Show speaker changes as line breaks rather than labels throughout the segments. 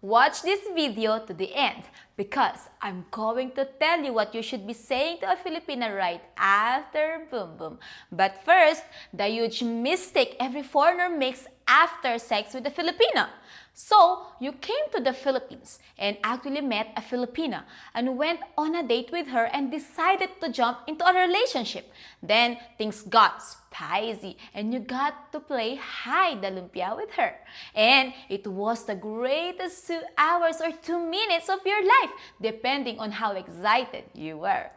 Watch this video to the end because I'm going to tell you what you should be saying to a Filipina right after boom boom. But first, the huge mistake every foreigner makes after sex with a Filipina. So, you came to the Philippines and actually met a Filipina and went on a date with her and decided to jump into a relationship. Then, things got spicy and you got to play hide the lumpia with her. And it was the greatest 2 hours or 2 minutes of your life, depending on how excited you were.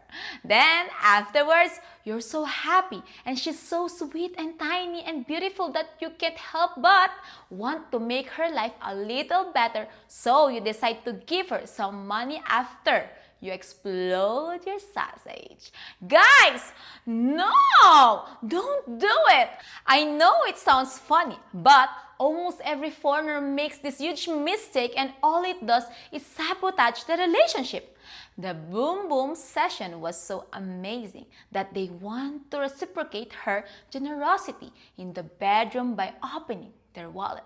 Then, afterwards, you're so happy and she's so sweet and tiny and beautiful that you can't help but want to make her life a little better, so you decide to give her some money after you explode your sausage. Guys, no! Don't do it! I know it sounds funny, but almost every foreigner makes this huge mistake and all it does is sabotage the relationship. The boom boom session was so amazing that they want to reciprocate her generosity in the bedroom by opening their wallet.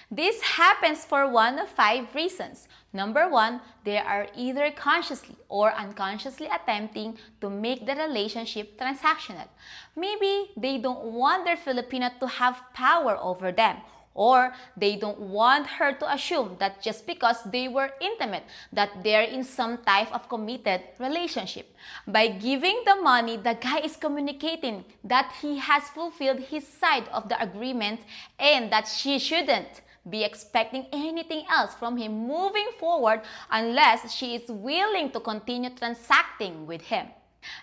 This happens for one of 5 reasons. Number 1, they are either consciously or unconsciously attempting to make the relationship transactional. Maybe they don't want their Filipina to have power over them, or they don't want her to assume that just because they were intimate that they're in some type of committed relationship. By giving the money, the guy is communicating that he has fulfilled his side of the agreement and that she shouldn't be expecting anything else from him moving forward unless she is willing to continue transacting with him.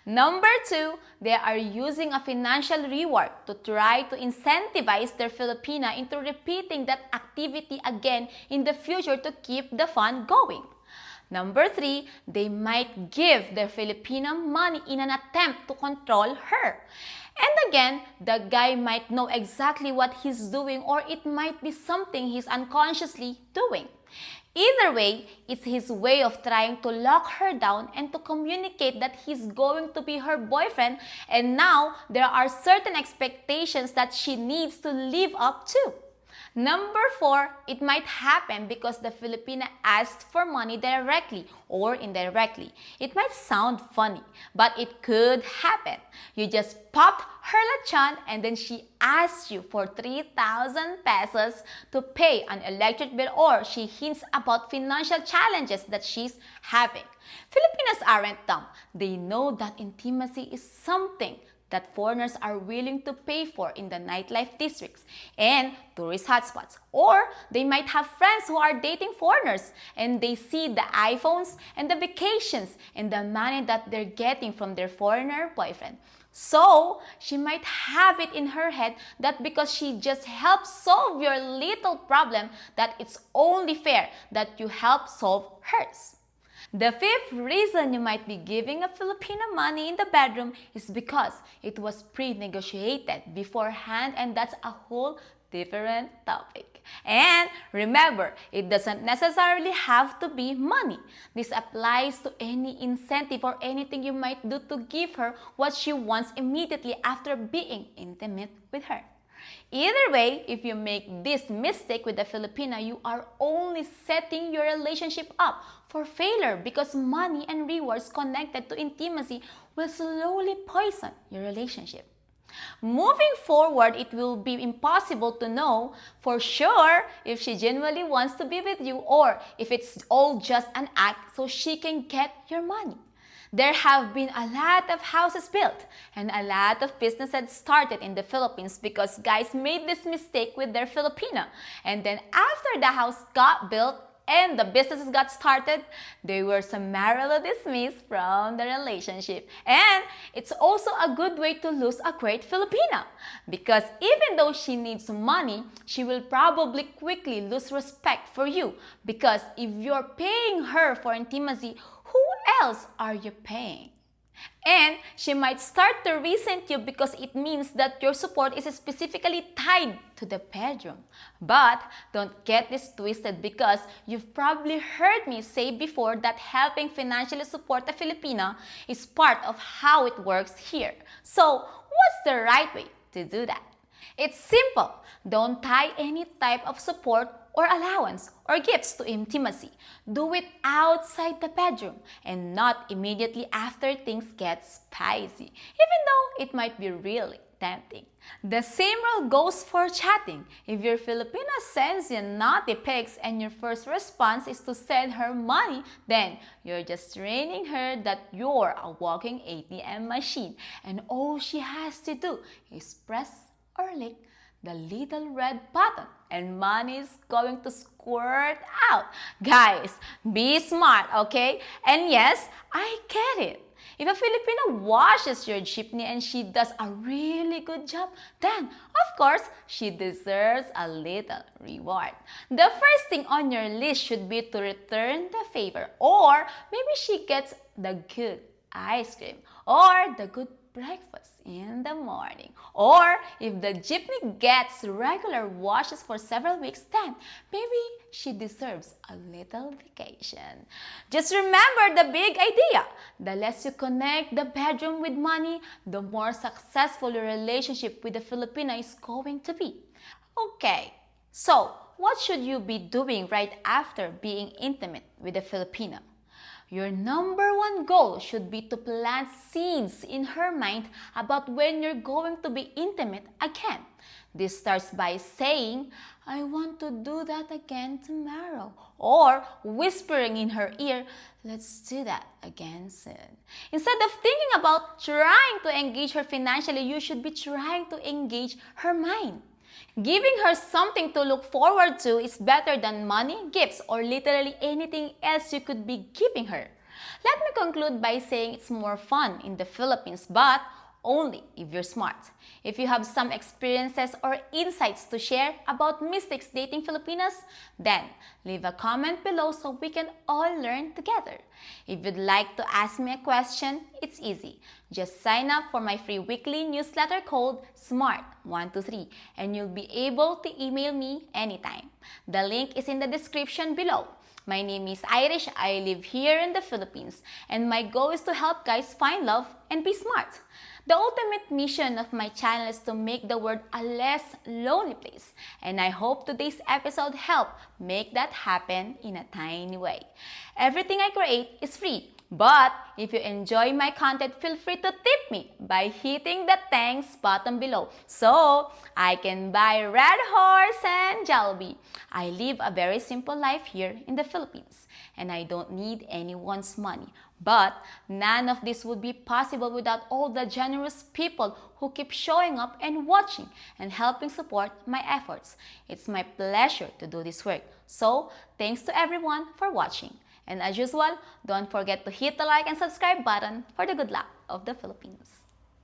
Number 2, they are using a financial reward to try to incentivize their Filipina into repeating that activity again in the future to keep the fun going. Number 3, they might give their Filipina money in an attempt to control her. And again, the guy might know exactly what he's doing, or it might be something he's unconsciously doing. Either way, it's his way of trying to lock her down and to communicate that he's going to be her boyfriend, and now there are certain expectations that she needs to live up to. Number 4, it might happen because the Filipina asked for money directly or indirectly. It might sound funny, but it could happen. You just popped her lechon and then she asked you for 3,000 pesos to pay an electric bill, or she hints about financial challenges that she's having. Filipinas aren't dumb. They know that intimacy is something that foreigners are willing to pay for in the nightlife districts and tourist hotspots. Or they might have friends who are dating foreigners and they see the iPhones and the vacations and the money that they're getting from their foreigner boyfriend. So, she might have it in her head that because she just helped solve your little problem, that it's only fair that you help solve hers. The 5th reason you might be giving a Filipina money in the bedroom is because it was pre-negotiated beforehand, and that's a whole different topic. And remember, it doesn't necessarily have to be money. This applies to any incentive or anything you might do to give her what she wants immediately after being intimate with her. Either way, if you make this mistake with a Filipina, you are only setting your relationship up for failure because money and rewards connected to intimacy will slowly poison your relationship. Moving forward, it will be impossible to know for sure if she genuinely wants to be with you or if it's all just an act so she can get your money. There have been a lot of houses built and a lot of businesses started in the Philippines because guys made this mistake with their Filipina. And then after the house got built and the businesses got started, they were summarily dismissed from the relationship. And it's also a good way to lose a great Filipina because even though she needs money, she will probably quickly lose respect for you because if you're paying her for intimacy, who else are you paying? And she might start to resent you because it means that your support is specifically tied to the bedroom. But don't get this twisted because you've probably heard me say before that helping financially support a Filipina is part of how it works here. So, what's the right way to do that? It's simple. Don't tie any type of support or allowance or gifts to intimacy. Do it outside the bedroom and not immediately after things get spicy, even though it might be really tempting. The same rule goes for chatting. If your Filipina sends you naughty pics and your first response is to send her money, then you're just training her that you're a walking ATM machine and all she has to do is press or lick the little red button and money is going to squirt out. Guys, be smart, okay? And yes, I get it. If a Filipino washes your jeepney and she does a really good job, then of course, she deserves a little reward. The first thing on your list should be to return the favor, or maybe she gets the good ice cream or the good breakfast in the morning. Or if the jeepney gets regular washes for several weeks, then maybe she deserves a little vacation. Just remember the big idea. The less you connect the bedroom with money, the more successful your relationship with the Filipina is going to be. Okay, so what should you be doing right after being intimate with a Filipina? Your number one goal should be to plant seeds in her mind about when you're going to be intimate again. This starts by saying, "I want to do that again tomorrow." Or whispering in her ear, "Let's do that again soon." Instead of thinking about trying to engage her financially, you should be trying to engage her mind. Giving her something to look forward to is better than money, gifts, or literally anything else you could be giving her. Let me conclude by saying it's more fun in the Philippines, but only if you're smart. If you have some experiences or insights to share about mistakes dating Filipinas, then leave a comment below so we can all learn together. If you'd like to ask me a question, it's easy. Just sign up for my free weekly newsletter called SMART123 and you'll be able to email me anytime. The link is in the description below. My name is Irish, I live here in the Philippines, and my goal is to help guys find love and be smart. The ultimate mission of my channel is to make the world a less lonely place, and I hope today's episode helped make that happen in a tiny way. Everything I create is free, but if you enjoy my content, feel free to tip me by hitting the thanks button below so I can buy Red Horse and Jollibee. I live a very simple life here in the Philippines, and I don't need anyone's money. But none of this would be possible without all the generous people who keep showing up and watching and helping support my efforts. It's my pleasure to do this work. So, thanks to everyone for watching. And as usual, don't forget to hit the like and subscribe button for the good luck of the Philippines.